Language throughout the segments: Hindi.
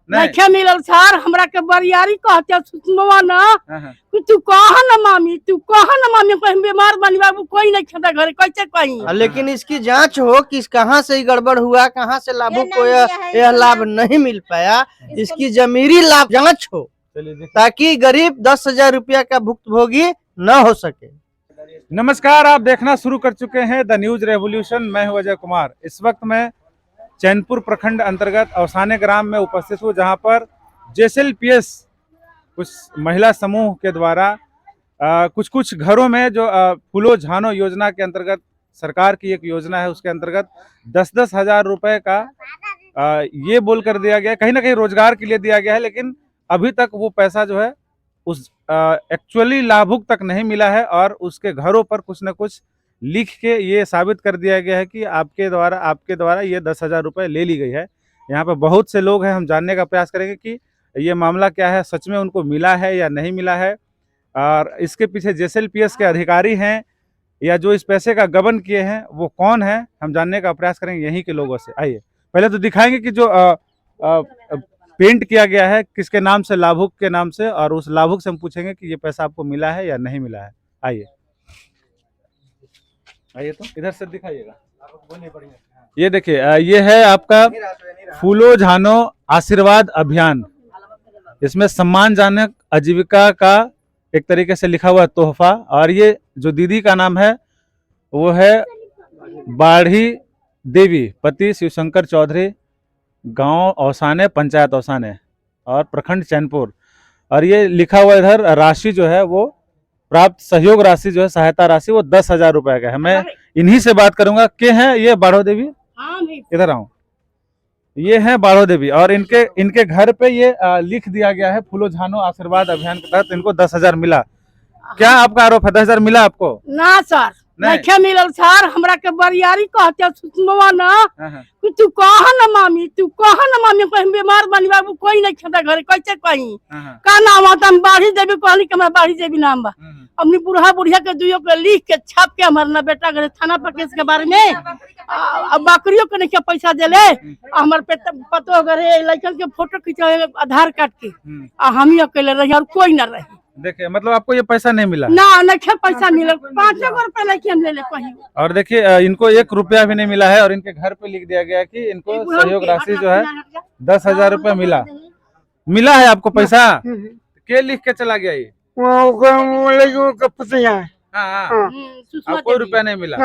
नहीं मिलल सर, हमरा के बरियारी कहते सुषमा ना कि तू कहा ना मामी, कहीं बीमार बनी बाबू, कोई नहीं खाता घर, कैसे कहीं। लेकिन इसकी जांच हो कि कहाँ से गड़बड़ हुआ, कहाँ से लाभुक को यह लाभ नहीं मिल पाया, इसकी जमीरी लाभ जांच हो, ताकि गरीब 10,000 रुपया का भुक्तभोगी न हो सके। नमस्कार, आप देखना शुरू कर चुके हैं द न्यूज रेवोल्यूशन। मैं हूं अजय कुमार। इस वक्त मैं चैनपुर प्रखंड अंतर्गत औसाने ग्राम में उपस्थित हूं, जहां पर JSLPS कुछ महिला समूह के द्वारा कुछ घरों में जो फूलो झानो योजना के अंतर्गत, सरकार की एक योजना है, उसके अंतर्गत 10-10 हजार रुपए का ये बोल कर दिया गया, कहीं ना कहीं रोजगार के लिए दिया गया है, लेकिन अभी तक वो पैसा जो है उस एक्चुअली लाभुक तक नहीं मिला है। और उसके घरों पर कुछ न कुछ लिख के ये साबित कर दिया गया है कि आपके द्वारा ये 10,000 रुपये ले ली गई है। यहाँ पे बहुत से लोग हैं, हम जानने का प्रयास करेंगे कि ये मामला क्या है, सच में उनको मिला है या नहीं मिला है, और इसके पीछे JSLPS के अधिकारी हैं या जो इस पैसे का गबन किए हैं वो कौन है, हम जानने का प्रयास करेंगे यहीं के लोगों से। आइए पहले तो दिखाएंगे कि जो पेंट किया गया है किसके नाम से, लाभुक के नाम से, और उस लाभुक से हम पूछेंगे कि ये पैसा आपको मिला है या नहीं मिला है। आइए तो इधर से दिखाइएगा। ये देखिए, ये है आपका फूलो झानो आशीर्वाद अभियान। इसमें सम्मानजनक आजीविका का एक तरीके से लिखा हुआ तोहफा, और ये जो दीदी का नाम है वो है बाढ़ी देवी, पति शिवशंकर चौधरी, गांव औसाने, पंचायत औसाने और प्रखंड चैनपुर। और ये लिखा हुआ इधर राशि जो है वो प्राप्त सहयोग राशि जो है, सहायता राशि, वो 10,000 रुपए का है। मैं इन्हीं से बात करूंगा। के हैं ये बाढ़ो देवी? इधर आओ। ये है बाढ़ो देवी, और इनके घर पे ये लिख दिया गया है फूलो झानो आशीर्वाद अभियान के तहत इनको 10,000 मिला। क्या आपका आरोप है? 10,000 मिला आपको? ना सर, नहीं मिलल सर, हमरा के बरियारी कहते सुषमा ना कि तू कहा ना मामी, कहीं बीमार बनी बाबू, कोई नहीं खाता घर, कैसे कहीं। का नाम आता? हम बाढ़ी देवी कहनी कि हमरा बाढ़ी देवी नाम बा। अपनी बुढ़िया के दुइयों के लिख के छाप के हमारे बेटा घर थाना पर केस के बारे में, अब बकरियों के नहीं पैसा देले, हमारे पतो घरे लड़कन के फोटो खींचा आधार कार्ड के, हम ही अकेले रही और कोई न रही। देखिए, मतलब आपको ये पैसा नहीं मिला? ना, नहीं पैसा मिला, 500 रुपए लेके हम ले ले कहीं। और देखिए, इनको 1 रुपया भी नहीं मिला है, और इनके घर पे लिख दिया गया कि इनको सहयोग राशि जो है 10,000 रुपए मिला है आपको पैसा? के लिख के चला गया ये? कोई रुपया नहीं मिला?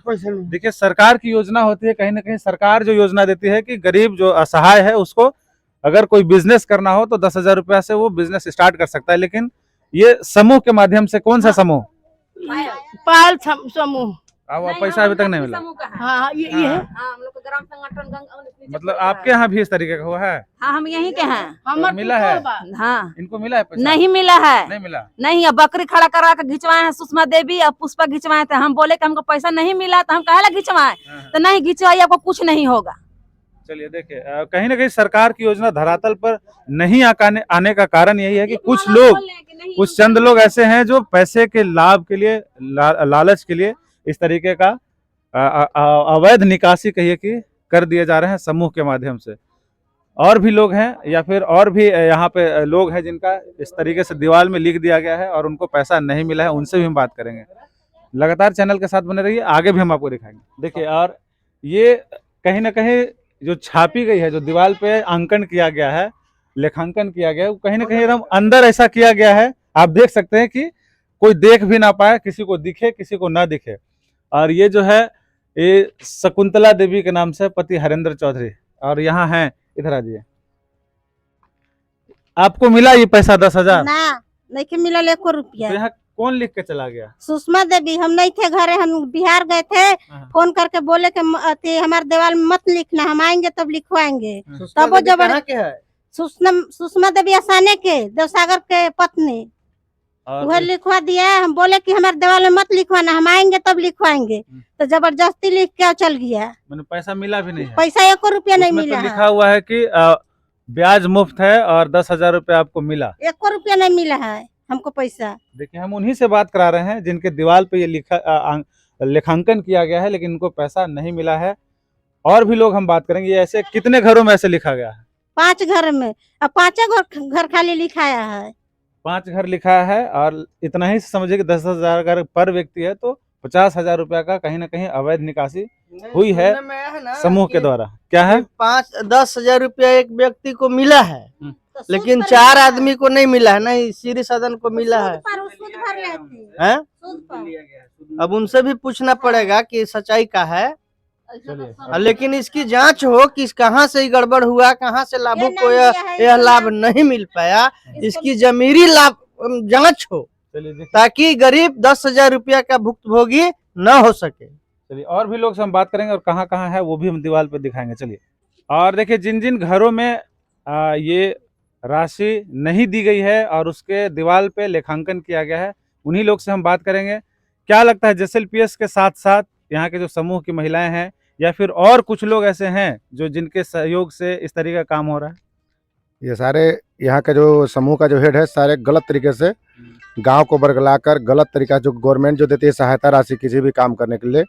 देखिए, सरकार की योजना होती है, कहीं ना कहीं सरकार जो योजना देती है कि गरीब जो असहाय है उसको अगर कोई बिजनेस करना हो तो 10,000 रुपया से वो बिजनेस स्टार्ट कर सकता है। लेकिन ये समूह के माध्यम से, कौन सा समूह? पायल समूह। पैसा अभी तक नहीं मिला? हाँ, ये है। हम लोग ग्राम संगठन मतलब आपके यहाँ भी इस तरीके का हुआ है? हाँ, हम यहीं के हैं। तो मिला है? हाँ, इनको मिला है पैसा? नहीं मिला है। नहीं मिला? नहीं, अब बकरी खड़ा करा के घिंचवाए हैं सुषमा देवी और पुष्पा घिंचवाए थे। हम बोले कि हमको पैसा नहीं मिला तो हम काहे घिंचवाए, तो नहीं घिंचवाइए, आपको कुछ नहीं होगा। चलिए, देखिए, कहीं ना कहीं सरकार की योजना धरातल पर नहीं आने का कारण यही है कि कुछ चंद लोग ऐसे हैं जो पैसे के लाभ के लिए, लालच के लिए इस तरीके का अवैध निकासी कहिए कि कर दिए जा रहे हैं समूह के माध्यम से। और भी लोग हैं, या फिर और भी यहाँ पे लोग हैं जिनका इस तरीके से दीवार में लिख दिया गया है और उनको पैसा नहीं मिला है, उनसे भी हम बात करेंगे। लगातार चैनल के साथ बने रहिए, आगे भी हम आपको दिखाएंगे। देखिए, और ये कहीं ना कहीं जो छापी गई है, जो दीवार पे अंकन किया गया है, लेखांकन किया गया है, वो कहीं ना कहीं एकदम अंदर ऐसा किया गया है, आप देख सकते हैं कि कोई देख भी ना पाए, किसी को दिखे किसी को ना दिखे। और ये जो है ये शकुंतला देवी के नाम से, पति हरेंद्र चौधरी, और यहाँ हैं, इधर आ जाइए। आपको मिला ये पैसा 10,000? ना, नहीं मिला 1 रुपया। तो यहाँ कौन लिख के चला गया? सुषमा देवी। हम नहीं थे घरे, हम बिहार गए थे, फोन करके बोले कि हमारे दीवार में मत लिखना, हम आएंगे तब लिखवाएंगे। तब वो सुषमा देवी असाने के, देवसागर के पत्नी, वह लिखवा दिया। हम बोले कि हमारे दीवार में मत लिखवाना, हम आएंगे तब लिखवाएंगे, तो जबरदस्ती लिख के चल गया। मैंने पैसा मिला भी नहीं है? पैसा 1 रुपया नहीं मिला। तो लिखा हुआ है कि ब्याज मुफ्त है और 10,000 रुपया आपको मिला। 1 रुपया नहीं मिला है हमको पैसा। देखिए, हम उन्हीं से बात करा रहे हैं जिनके दीवार पे ये लेखांकन किया गया है, लेकिन इनको पैसा नहीं मिला है। और भी लोग हम बात करेंगे। ये ऐसे कितने घरों में ऐसे लिखा गया है? 5 घर में, अब 5 घर खाली लिखाया है। 5 घर लिखा है और इतना ही समझिए कि 10,000 अगर पर व्यक्ति है तो 50,000 रुपया का कहीं ना कहीं अवैध निकासी हुई है सुनने में आया है ना समूह के कि द्वारा। क्या है? 5-10 हजार रुपया एक व्यक्ति को मिला है, तो लेकिन सूद पर 4 लिया है। आदमी को नहीं मिला है, नहीं श्री सदन को मिला है। सूद भर लेते हैं। हैं? सूद पर। अब उनसे भी पूछना पड़ेगा कि सच्चाई का है, चलिए लेकिन इसकी जांच हो कि कहाँ से ही गड़बड़ हुआ, कहाँ से लाभुक को यह लाभ नहीं मिल पाया, इसकी जमीरी लाभ जांच हो, चलिए देखिए, ताकि गरीब 10,000 रुपया का भुक्तभोगी न हो सके। चलिए और भी लोग से हम बात करेंगे और कहाँ कहाँ है वो भी हम दीवार पे दिखाएंगे। चलिए और देखिए जिन जिन घरों में ये राशि नहीं दी गई है और उसके दीवार पे लेखांकन किया गया है, उन्हीं लोग से हम बात करेंगे। क्या लगता है जेएसएलपीएस के साथ साथ यहाँ के जो समूह की महिलाएं हैं या फिर और कुछ लोग ऐसे हैं जो जिनके सहयोग से इस तरीके का काम हो रहा है? ये सारे यहाँ का जो समूह का जो हेड है सारे गलत तरीके से गांव को बरगलाकर गलत तरीका जो गवर्नमेंट जो देती है सहायता राशि किसी भी काम करने के लिए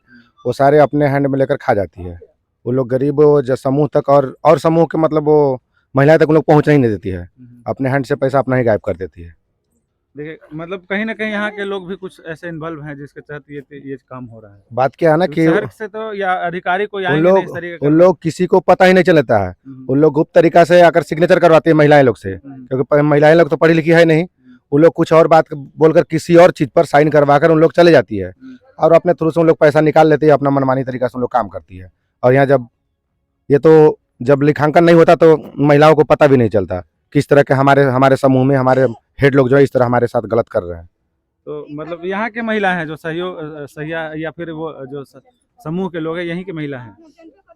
वो सारे अपने हैंड में लेकर खा जाती है। वो लोग गरीब जो समूह तक और समूह के मतलब वो महिलाएं तक उन लोग पहुँच नहीं देती है, अपने हैंड से पैसा अपना ही गायब कर देती है। देखिए मतलब कहीं ना कहीं यहाँ के लोग भी कुछ ऐसे इन्वॉल्व हैं जिसके तहत ये काम हो रहा है। बात क्या है ना कि शहर से तो या अधिकारी को उन आएंगे नहीं इस तरीके का। लोग किसी को पता ही नहीं चलता है। उन लोग गुप्त तरीका से आकर सिग्नेचर करवाती है महिलाएं लोग से, क्योंकि महिलाएं लोग तो पढ़ी लिखी है नहीं। उन लोग कुछ और बात बोलकर किसी और चीज पर साइन करवाकर उन लोग चले जाती है और अपने थ्रू से उन लोग पैसा निकाल लेते हैं, अपना मनमानी तरीका से उन लोग काम करती है। और यहाँ जब लेखांकन नहीं होता तो महिलाओं को पता भी नहीं चलता किस तरह के हमारे समूह में हमारे हेड लोग जो है इस तरह हमारे साथ गलत कर रहे हैं। तो मतलब यहाँ के महिला हैं जो या फिर वो जो समूह के लोग हैं यहीं के महिला हैं।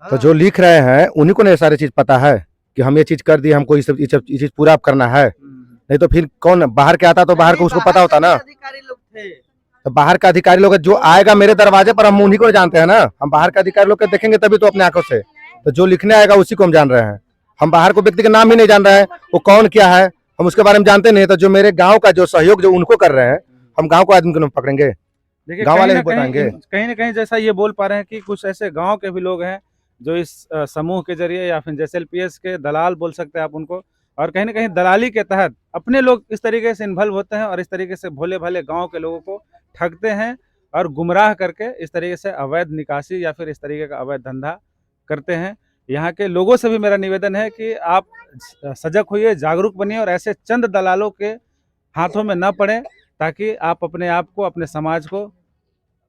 तो जो लिख रहे हैं उन्हीं को नहीं सारी चीज पता है कि हम ये चीज कर दिए, हमको ये चीज पूरा करना है। नहीं तो फिर कौन बाहर के आता तो बाहर को उसको पता होता ना। अधिकारी लोग थे, तो बाहर का अधिकारी लोग जो आएगा मेरे दरवाजे पर हम उन्हीं को जानते हैं ना। हम बाहर का अधिकारी लोग को देखेंगे तभी तो अपने आंखों से, तो जो लिखने आएगा उसी को हम जान रहे हैं। हम बाहर को व्यक्ति का नाम ही नहीं जान रहे हैं, वो कौन क्या है हम उसके बारे में जानते नहीं। तो जो मेरे गांव का जो सहयोग जो उनको कर रहे हैं, हम गांव को आदमी को पकड़ेंगे, देखिए गांव वाले भी बताएंगे। कहीं ना कहीं जैसा ये बोल पा रहे हैं कि कुछ ऐसे गांव के भी लोग हैं जो इस समूह के जरिए या फिर जेएसएलपीएस के दलाल बोल सकते हैं आप उनको, और कहीं ना कहीं दलाली के तहत अपने लोग इस तरीके से इन्वॉल्व होते हैं और इस तरीके से भोले भाले गाँव के लोगों को ठगते हैं और गुमराह करके इस तरीके से अवैध निकासी या फिर इस तरीके का अवैध धंधा करते हैं। यहाँ के लोगों से भी मेरा निवेदन है कि आप सजग होइए, जागरूक बनिए और ऐसे चंद दलालों के हाथों में न पड़े, ताकि आप अपने आप को, अपने समाज को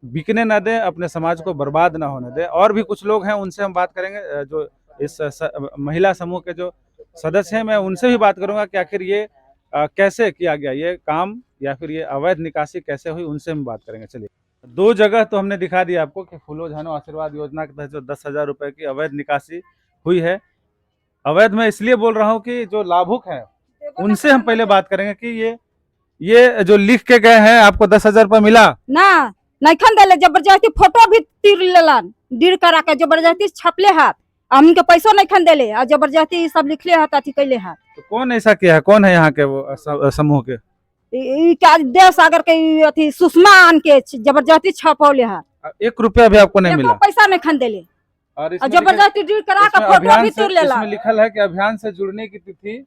बिकने ना दें, अपने समाज को बर्बाद ना होने दें। और भी कुछ लोग हैं उनसे हम बात करेंगे, जो इस महिला समूह के जो सदस्य हैं, मैं उनसे भी बात करूंगा कि आखिर ये कैसे किया गया ये काम या फिर ये अवैध निकासी कैसे हुई, उनसे हम बात करेंगे। चलिए 2 जगह तो हमने दिखा दिया आपको कि फूलो झानो आशीर्वाद योजना के तहत जो 10,000 रुपए की अवैध निकासी हुई है। अवैध मैं इसलिए बोल रहा हूँ कि जो लाभुक हैं उनसे हम पहले बात करेंगे कि ये जो लिख के गए हैं आपको 10,000 रुपये मिला ना नहीं खन देले, जबरदस्ती फोटो भी तीर लेलन, डीर करा के जबरदस्ती छपले हाथ, हमके पैसो नहीं खन देले और जबरदस्ती सब लिखले हाथ अथी कैले हाथ। तो कौन ऐसा किया है, कौन है यहाँ के वो समूह के? क्या देव सागर के अथी सुषमा आन के जबरदस्ती छपौले हाथ, 1 रुपया भी आपको नहीं मिला? पैसा नहीं खन देले और और जबरदस्ती डील करा के फोटो भी तीर लेला। इसमें लिखल है कि अभियान से जुड़ने की तिथि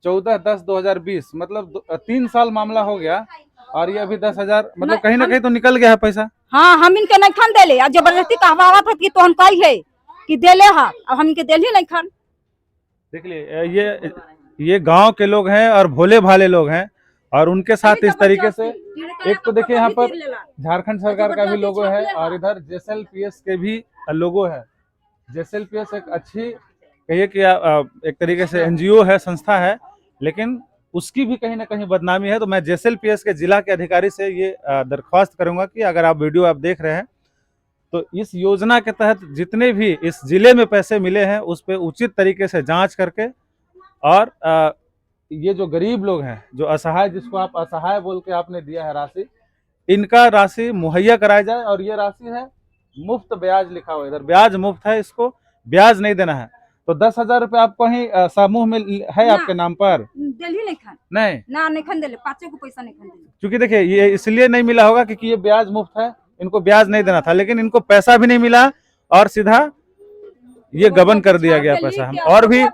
14/10/2020, मतलब 3 साल मामला हो गया और ये अभी 10,000 मतलब कहीं ना कहीं तो निकल गया है पैसा। हाँ हम इनके नहीं खन देले और जबरदस्ती कहवावत है कि तो हम कही है कि देले हाथ, अब हम इनके देली नहीं खन। देख लिए ये गांव के लोग हैं और भोले भाले लोग हैं और उनके साथ इस तरीके से एक तो देखिए यहाँ पर झारखंड सरकार का भी लोगो है और इधर जेएसएलपीएस के भी लोगो है। जेएसएलपीएस एक अच्छी कहिए कि एक तरीके से एनजीओ है, संस्था है, लेकिन उसकी भी कहीं ना कहीं बदनामी है। तो मैं जेएसएलपीएस के जिला के अधिकारी से ये दरख्वास्त करूंगा कि अगर आप वीडियो आप देख रहे हैं तो इस योजना के तहत जितने भी इस जिले में पैसे मिले हैं उस पर उचित तरीके से जांच करके और ये जो गरीब लोग हैं, जो असहाय, जिसको आप असहाय बोल के आपने दिया है राशि, इनका राशि मुहैया कराया जाए। और ये राशि है मुफ्त, ब्याज लिखा हुआ इधर, ब्याज मुफ्त है, इसको ब्याज नहीं देना है। तो 10,000 रुपये आपको ही समूह में है आपके नाम पर? देली नहीं खन, नहीं खन देले, 5 को पैसा नहीं खन देले। क्योंकि देखिए ये इसलिए नहीं मिला होगा क्योंकि ये ब्याज मुफ्त है, इनको ब्याज नहीं देना था, लेकिन इनको पैसा भी नहीं मिला और सीधा ये गबन कर दिया गया पैसा। हम और भी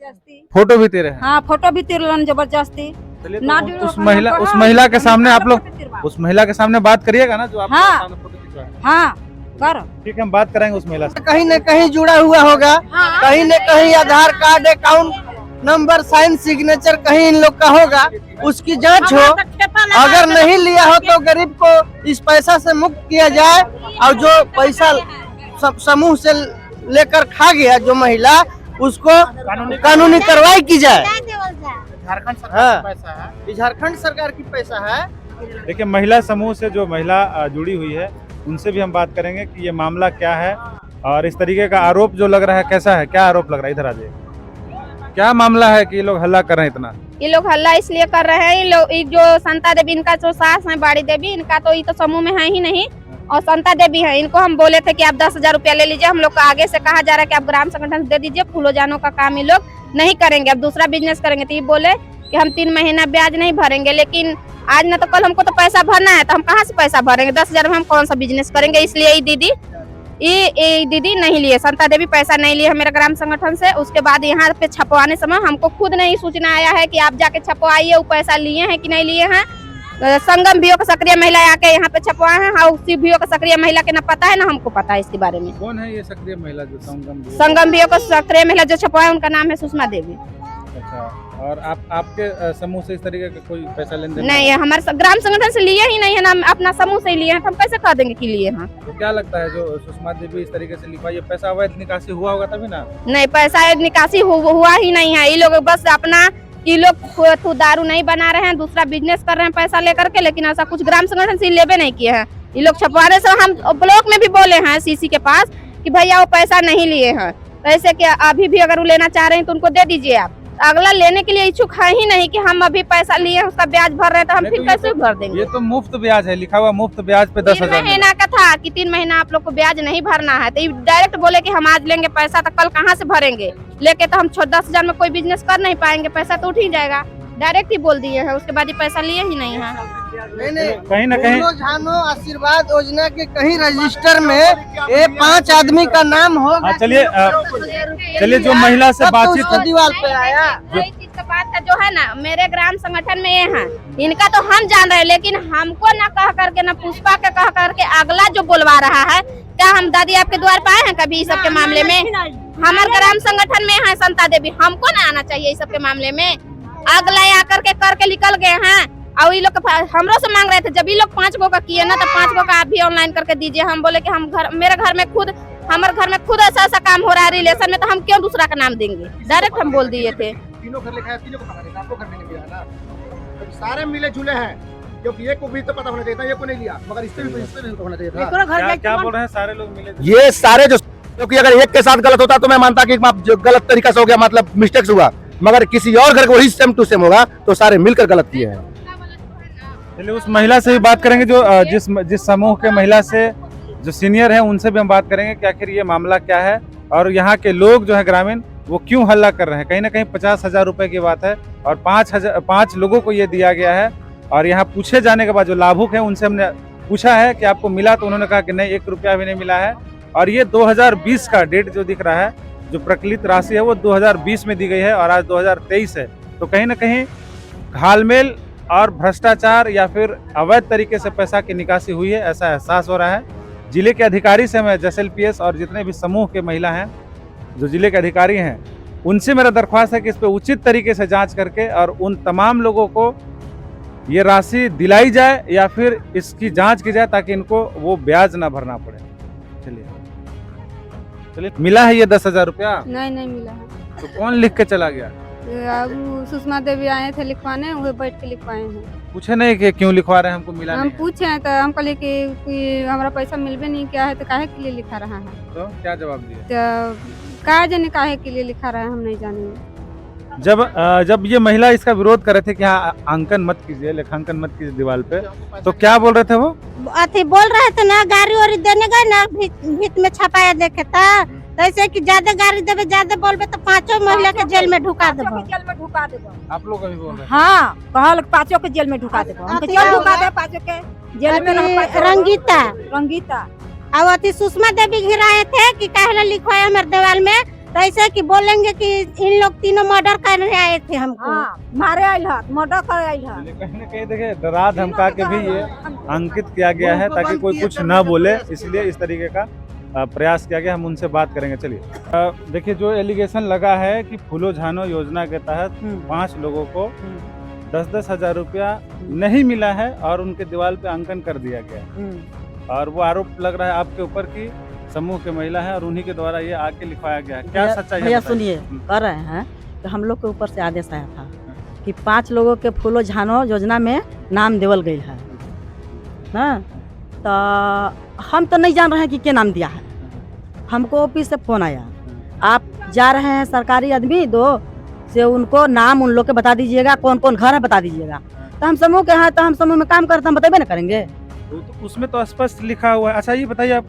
जबरदस्ती। फोटो भी तेरे हैं? हाँ, फोटो भी तिरलन जबरदस्ती। चलिए ना तो वीडियो उस बनाना महिला कहा, उस महिला के सामने आप लोग फोटो तिरवा। उस महिला के सामने बात करिएगा ना जो आप हाँ। सामने फोटो खिंचवाए। हाँ कर ठीक है, हम बात करेंगे उस महिला से। कहीं न कहीं जुड़ा हुआ होगा, कहीं न कहीं Aadhaar card, account number, sign, signature कहीं इन लोग का होगा, उसकी जांच हो। अगर नहीं लिया हो तो गरीब को इस पैसा से मुक्त किया जाए, और जो पैसा समूह से लेकर खा गया जो महिला, उसको कानूनी कार्रवाई की जाए। झारखंड झारखंड सरकार की पैसा है। देखिए, महिला समूह से जो महिला जुड़ी हुई है उनसे भी हम बात करेंगे कि ये मामला क्या है और इस तरीके का आरोप जो लग रहा है कैसा है, क्या आरोप लग रहा है। इधर आ जाइए, क्या मामला है कि ये लोग हल्ला कर रहे हैं इतना? ये लोग हल्ला इसलिए कर रहे हैं, ये लोग जो संता देवी इनका जो सास है बाड़ी देवी, इनका तो ये तो समूह में है ही नहीं, और संता देवी है। इनको हम बोले थे कि आप 10,000 रुपया ले लीजिए, हम लोग को आगे से कहा जा रहा है कि आप ग्राम संगठन से दे दीजिए, फूलो जानों का काम ये लोग नहीं करेंगे, अब दूसरा बिजनेस करेंगे। तो ये बोले कि हम 3 महीना ब्याज नहीं भरेंगे, लेकिन आज न तो कल हमको तो पैसा भरना है, तो हम कहाँ से पैसा भरेंगे? 10,000 में हम कौन सा बिजनेस करेंगे? इसलिए ये दीदी नहीं लिए, संता देवी पैसा नहीं लिए है मेरे ग्राम संगठन से। उसके बाद यहाँ पे छपवाने समय हमको खुद नहीं सूचना आया है कि आप जाके छपवाइए, वो पैसा लिए हैं कि नहीं लिए हैं। संगम भीओ का सक्रिय महिला आके यहाँ पे छपवाए हैं, हाँ, उसी भीओ का सक्रिय महिला के ना पता है ना हमको पता है इसके बारे में। कौन है ये सक्रिय महिला जो संगम भीओ का सक्रिय महिला जो छपवाए, उनका नाम है सुषमा देवी। अच्छा, और आपके समूह से इस तरीके का कोई पैसा लेन देन नहीं, हमारे ग्राम संगठन से लिए ही नहीं है ना, अपना समूह से ही लिए हैं, तो हम कैसे कह देंगे कि लिए हैं? तो क्या लगता है जो सुषमा देवी इस तरीके से लिखवा, ये पैसा अवैध निकासी हुआ होगा तभी ना? नहीं, पैसा निकासी हुआ ही नहीं है। ये लोग बस अपना, ये लोग दारू नहीं बना रहे हैं, दूसरा बिजनेस कर रहे हैं पैसा लेकर के, लेकिन ऐसा कुछ ग्राम संगठन से लेबे नहीं किए हैं। ये लोग छपवाने से हम ब्लॉक में भी बोले हैं सीसी के पास कि भैया वो पैसा नहीं लिए हैं, तो ऐसे कि अभी भी अगर वो लेना चाह रहे हैं तो उनको दे दीजिए आप। अगला लेने के लिए इच्छुक है ही नहीं कि हम अभी पैसा लिए हैं, उसका ब्याज भर रहे हैं, तो हम फिर कैसे भर देंगे? ये तो मुफ्त ब्याज है, लिखा हुआ मुफ्त ब्याज पे 10,000। 3 महीना का था कि 3 महीना आप लोग को ब्याज नहीं भरना है, तो ये डायरेक्ट बोले कि हम आज लेंगे पैसा, तो कल कहाँ से भरेंगे? लेके तो हम 10,000 में कोई बिजनेस कर नहीं पाएंगे, पैसा तो उठ ही जाएगा। डायरेक्ट ही बोल दिए हैं, उसके बाद ये पैसा लिए ही नहीं है। नहीं, कहीं ना कहीं झानो आशीर्वाद योजना के कहीं रजिस्टर में ये 5 आदमी का नाम होगा। चलिए जो महिला से बातचीत दीवार पे आया, वही चीज का बात है जो है ना, मेरे ग्राम संगठन में ये है, इनका तो हम जान रहे हैं, लेकिन हमको न कह करके, न पुष्पा के कह करके अगला जो बोलवा रहा है, क्या हम दादी आपके द्वार पे आए हैं कभी इस सब के मामले में? हमारे ग्राम संगठन में है संता देवी, हमको ना आना चाहिए इस सब के मामले में। अगला आकर के करके निकल गए हैं, और ये लोग हमरो से मांग रहे थे। जब ये लोग 5 गो का किए ना, तो 5 गो का आप भी ऑनलाइन करके दीजिए। हम बोले कि हमारे घर में खुद ऐसा काम हो रहा है रिलेशन में, तो हम क्यों दूसरा का नाम देंगे? डायरेक्ट हम बोल दिए थे। तीनों घर लिखा है, तीनों को पता नहीं, आपको घर में नहीं लिया ना, तो सारे मिले जुले हैं, क्योंकि एक को भी तो पता होना चाहिए था, ये को नहीं लिया, मगर इससे भी होना चाहिए था। क्या बोल रहे हैं? सारे लोग मिले ये सारे जो, क्योंकि अगर एक के साथ गलत होता तो मैं मानता कि गलत तरीका से हो गया, मतलब मिस्टेक्स हुआ, मगर किसी और घर को वही सेम टू सेम होगा, तो सारे मिलकर गलत किए हैं। चलिए उस महिला से भी बात करेंगे जो जिस समूह के महिला से जो सीनियर है, उनसे भी हम बात करेंगे कि आखिर ये मामला क्या है और यहाँ के लोग जो है ग्रामीण वो क्यों हल्ला कर रहे हैं। कहीं ना कहीं 50,000 रुपए की बात है और 5 लोगों को ये दिया गया है। और यहाँ पूछे जाने के बाद जो लाभुक है उनसे हमने पूछा है कि आपको मिला, तो उन्होंने कहा कि नहीं, 1 रुपया भी नहीं मिला है। और ये 2020 का डेट जो दिख रहा है, जो प्रकलित राशि है वो 2020 में दी गई है और आज 2023 है। तो कहीं ना कहीं घालमेल और भ्रष्टाचार या फिर अवैध तरीके से पैसा की निकासी हुई है, ऐसा एहसास हो रहा है। जिले के अधिकारी से मैं JSLPS और जितने भी समूह के महिला हैं जो जिले के अधिकारी हैं, उनसे मेरा दरख्वास्त है कि इस पर उचित तरीके से जांच करके और उन तमाम लोगों को ये राशि दिलाई जाए या फिर इसकी जांच की जाए, ताकि इनको वो ब्याज ना भरना पड़े। चलिए, मिला है ये 10,000 रुपया? नहीं मिला है। तो कौन लिख के चला गया? सुषमा देवी आए थे लिखवाने, वो बैठ के लिखवाए हैं। पूछे नहीं कि क्यों लिखवा रहे हैं, हमको मिला हम नहीं? पूछे हैं तो हम कहले कि हमारा पैसा मिलबे नहीं किया है, तो काहे के लिए लिखा रहा है? तो क्या जवाब दिया? तो का जाने काहे के लिए लिखा रहा है, हम नहीं जानेंगे। जब ये महिला इसका विरोध कर रहे थे कि हाँ अंकन मत कीजिए, लेखांकन मत कीजिए दीवार पे, तो क्या बोल रहे थे वो? अथी बोल रहे थे ना, गाड़ी वाड़ी देने गए ना, भीत में छपाया देखे था, ऐसे कि ज्यादा गाड़ी देवे, ज्यादा बोलबे तो 5 महिला के जेल में ढुका देबो। आप लोग अभी बोल रहे हैं? हाँ, कहल 5 के जेल में ढुका देबो। हमके जेल ढुका दे, 5 के जेल में रंगीता और अथी सुषमा देवी घिराए थे कि काहे लिखवाए हमारे दीवार में, तो ऐसे कि बोलेंगे कि इन लोग तीनों मर्डर करने आए थे हमको। हाँ, मारे आयल है, मर्डर कर आयल है। कहीं न कहीं देखिए डरा धमका के भी ये अंकित किया गया है ताकि कोई कुछ न बोले, इसलिए इस तरीके का प्रयास किया गया। हम उनसे बात करेंगे। चलिए देखिए, जो एलिगेशन लगा है कि फूलो झानो योजना के तहत 5 लोगों को 10-10 हजार रुपया नहीं मिला है और उनके दीवार पे अंकन कर दिया गया और वो आरोप लग रहा है आपके ऊपर कि समूह के महिला है और उन्हीं के द्वारा ये आके लिखवाया गया है। क्या सच्चाई है? भैया सुनिए, कर रहे हैं कि हम लोग के ऊपर से आदेश आया था कि 5 लोगों के फूलो झानो योजना में नाम देवल गई है ना, तो हम तो नहीं जान रहे हैं कि क्या नाम दिया है। हमको ऑफिस से फोन आया, आप जा रहे हैं सरकारी आदमी दो से उनको नाम उन लोग के बता दीजिएगा, कौन कौन घर है बता दीजिएगा। तो हम समूह के हैं, तो हम समूह में काम करते हम बतेबे ना करेंगे। तो उसमें तो स्पष्ट लिखा हुआ है। अच्छा ये बताइए आप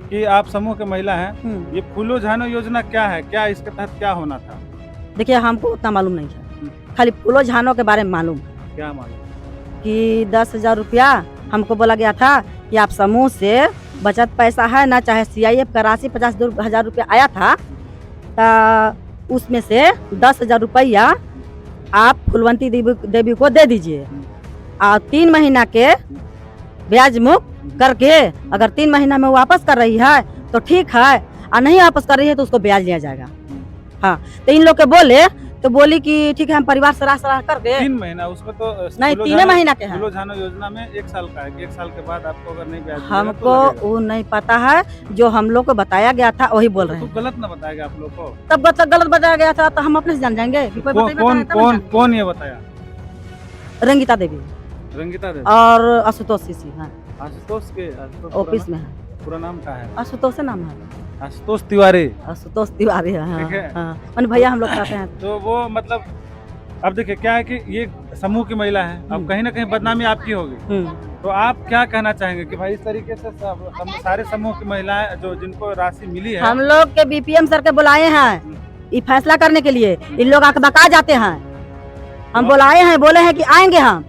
कि आप समूह के महिला हैं, ये फूलो झानो योजना क्या है, क्या इसके तहत क्या होना था? देखिए हमको उतना मालूम नहीं है, खाली फूलो झानो के बारे में मालूम है। क्या मालूम? कि 10,000 रुपया हमको बोला गया था कि आप समूह से बचत पैसा है ना, चाहे CIF का राशि 50,000 रुपया आया था, तो उसमें से 10,000 रुपया आप फुलवंती देवी को दे दीजिए और 3 महीना के ब्याज मुक्त करके, अगर 3 महीना में वापस कर रही है तो ठीक है, और नहीं वापस कर रही है तो उसको ब्याज लिया जाएगा। हाँ, तो इन लोग के बोले तो बोली कि ठीक है हम परिवार सलाह करके 3 महीना, उसमें तो नहीं 3 महीना के है। फूलो झानो योजना में 1 साल का है कि 1 साल के बाद आपको अगर नहीं ब्याज हमको वो नहीं पता है, जो हम लोग को बताया गया था वही बोल रहे हैं। तो गलत ना बताएगा आप लोग को? तब गलत बताया गया था तो हम अपने से जान जाएंगे कि कोई कौन ये बताया? रंगीता देवी और आशुतोष सिसी है, आशुतोष के ऑफिस में है। पूरा नाम क्या है? आशुतोष नाम है, आशुतोष तिवारी। आशुतोष तिवारी है, हाँ, ठीक है। हाँ। मैंने भैया हम लोग कहते हैं। तो वो मतलब अब देखिए क्या है कि ये समूह की महिला है, अब कहीं ना कहीं बदनामी आपकी होगी, तो आप क्या कहना चाहेंगे कि भाई इस तरीके से सारे समूह की महिलाएं जो जिनको राशि मिली है, हम लोग के BPM सर के बुलाए हैं ये फैसला करने के लिए, इन लोग अकबका जाते हैं, हम बुलाए हैं, बोले हैं कि आएंगे हम,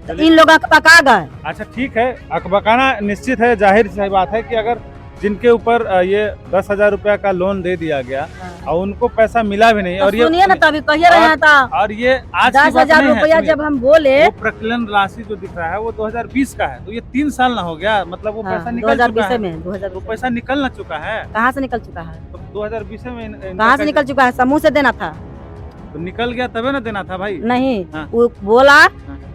तो इन लोग अकबका गए। अच्छा ठीक है, अकबकाना निश्चित है, जाहिर सी बात है कि अगर जिनके ऊपर ये 10,000 रुपया का लोन दे दिया गया और उनको पैसा मिला भी नहीं, और ये सुनिए ना तभी कहिए रहे था, और ये आज 10,000 रुपया जब हम बोले, वो प्रकलन राशि जो दिख रहा है वो 2020 का है, तो ये 3 साल ना हो गया, मतलब वो पैसा निकल चुका है। 2020 वो पैसा निकल ना चुका है। कहाँ से निकल चुका है? तो 2020 में कहाँ से निकल चुका है? समूह से देना था, तो निकल गया तबे ना देना था भाई। नहीं, हाँ। वो बोला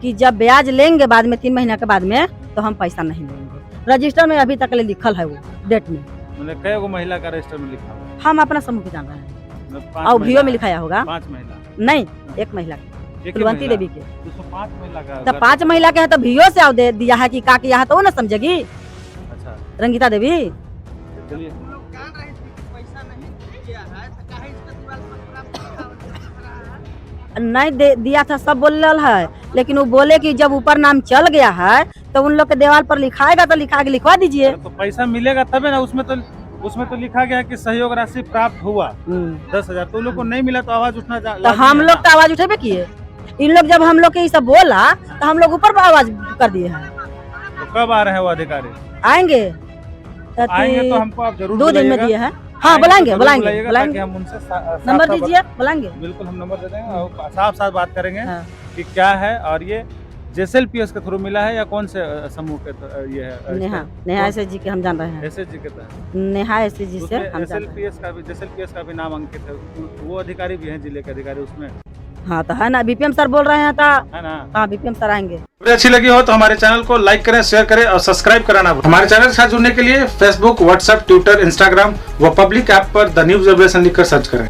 कि जब ब्याज लेंगे बाद में 3 महीना के बाद में तो हम पैसा नहीं देंगे। रजिस्टर में अभी तक लिखल है वो डेट में, मतलब कई गो महिला का रजिस्टर में लिखा हुआ? हम अपना समूह के जान रहे हैं, और भियो में लिखाया होगा 5 महिला नहीं, 1 महिला फुलवंती देवी के, 5 महिला का, तो 5 महिला के है तो भियो से दे दिया है कि का किया है तो वो ना समझेगी। अच्छा रंगीता देवी चलिए, नहीं दिया था सब बोल रहा है, लेकिन वो बोले कि जब ऊपर नाम चल गया है तो उन लोग के दीवार पर लिखाएगा तो लिखवा दीजिए। तो पैसा मिलेगा तबे ना, उसमें तो लिखा गया है कि सहयोग राशि प्राप्त हुआ 10,000, तो लोग को नहीं मिला तो आवाज उठना तो हम लोग तो आवाज उठेबे किए। इन लोग जब हम लोग के ये सब बोला तो हम लोग ऊपर आवाज कर दिए हैं। तो कब आ रहे हैं वो अधिकारी? आएंगे तो हमको आप जरूर 2 दिन में दिए हैं। हाँ बुलाएंगे हम उनसे नंबर दीजिए, बुलाएंगे। बिल्कुल हम नंबर दे देंगे और साफ बात करेंगे कि क्या है, और ये JSLPS के थ्रू मिला है या कौन से समूह के ये है? नेहा SSG के हम जान रहे हैं, SSG के तहत नेहा SSG से हम जान रहे हैं। JSLPS का भी नाम अंकित है, वो अधिकारी भी हैं जिले के अधिकारी उसमें। हाँ तो है ना, BPM सर बोल रहे हैं तो है ना, हाँ BPM सर आएंगे। वीडियो अच्छी लगी हो तो हमारे चैनल को लाइक करें, शेयर करें और सब्सक्राइब कराना। हमारे चैनल के साथ जुड़ने के लिए Facebook, WhatsApp, Twitter, Instagram व पब्लिक ऐप पर द न्यूज रेवोल्यूशन लिखकर सर्च करें।